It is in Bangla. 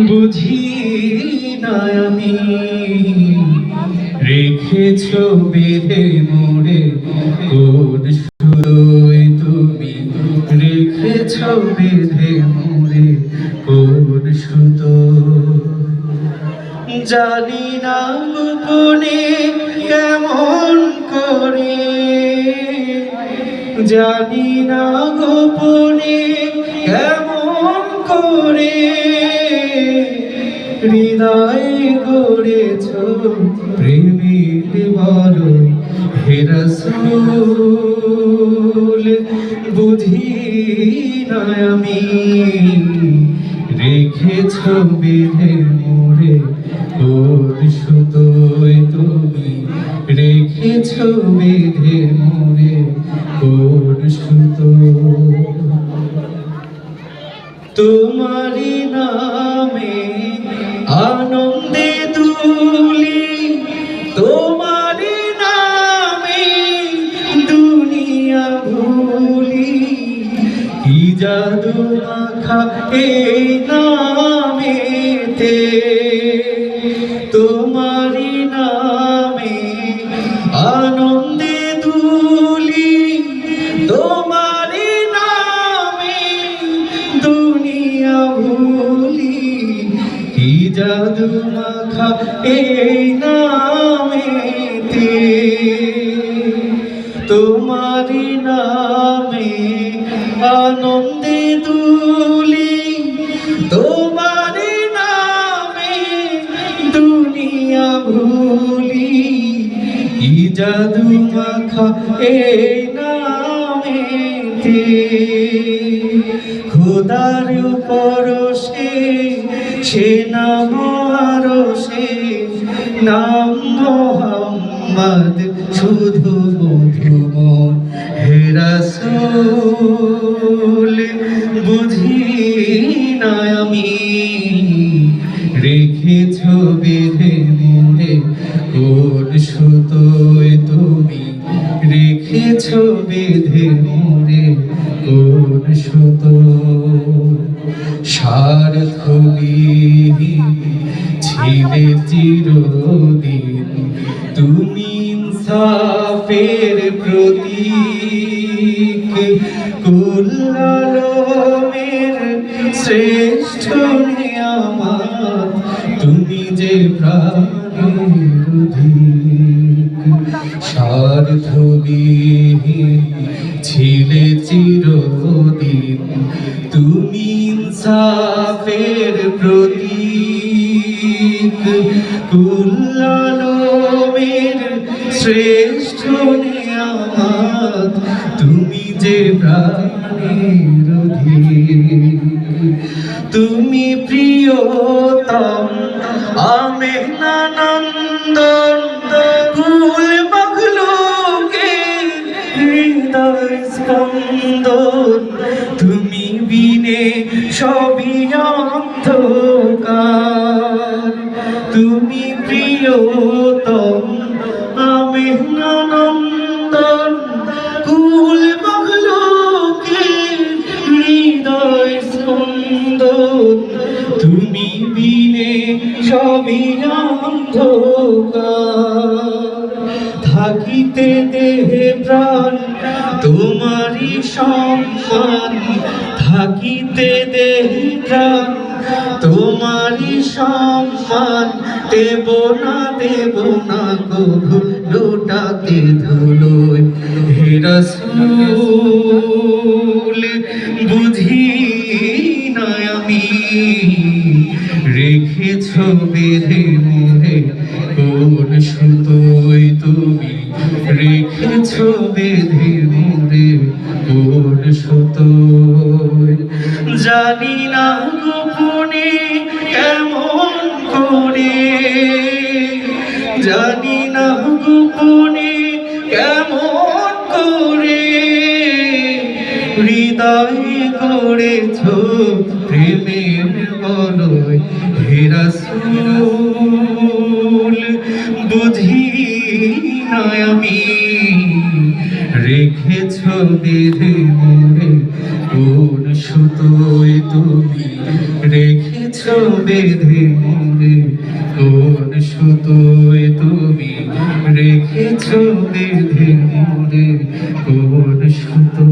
বুঝি না আমি রেখেছ বেঁধে মোড়ে কোন সুরোয় তুমি রেখেছ বেঁধে মোড়ে কোন সুতো জানি না গোপনে কেমন করে জানি না গোপনে কেমন করে হৃদয় গড়েছ প্রেমের বড় হে রাসূল বুঝি না আমি রেখেছ বেঁধে মোড়ে কোন সুতোয় তুমি রেখেছ বেঁধে মোড়ে কোন সুতো তোমারি নামে আনন্দে দুলি তোমারি নামে দুনিয়া ভুলি কি জাদু মাখা এই নামেতে তোমারি নামে আনন্দে দুলি তোমারি নামে দুনিয়া ভুলি কি জাদু মাখা এই নামেতে তোমারি নামে আনন্দে দুলি তোমারি নামে দুনিয়া ভুলি কি জাদু মাখা এই নামেতে খোদার পরশে সে নাম আরশে নাম মোহাম্মদ শুধু মধুময় হে রাসূল বুঝি না আমি রেখেছ বেঁধে মোড়ে কোন সুতোয় তুমি রেখেছ বেঁধে মোড়ে কোন সুতো স্বার্থবিহীন ছিলে চিরদিন তুমি ইনসাফের প্রতীক কুল আলমের শ্রেষ্ঠ নিয়ামত তুমি যে প্রাণের অধিক স্বার্থবিহীন ছিলে চিরদিন তুমি ইনসাফের প্রতীক কুল আলমের শ্রেষ্ঠ নিয়ামত তুমি যে প্রাণের অধিক তুমি প্রিয়তম আমেনা নন্দন কুল মখলুকের হৃদয় স্পন্দন তুমি বিনে সবই অন্ধকার তুমি প্রিয়তম আমেনা নন্দন কুল মখলুকের হৃদয় স্পন্দন তুমি বিনে সবই অন্ধকার থাকিতে দেহে প্রাণ তোমারি সম্মান থাকিতে দেহে প্রাণ তোমারি সম্মান দেব না কভু লুটাতে ধুলোয় হে রাসূল বুঝি না আমি রেখেছ বেঁধে মোড়ে কোন সুতোয় তুমি রেখেছ বেঁধে মোড়ে কোন সুতোয় জানি না গোপনে কেমন করে জানি না গোপনে কেমন করে হৃদয় গড়েছ প্রেমের বলয় হে রাসূল বুঝি না আমি রেখেছ বেঁধে মোড়ে কোন সুতোয় তুমি রেখেছ বেঁধে মোরে, কোন সুতোয় তুমি রেখেছ বেঁধে মোরে, কোন সুতো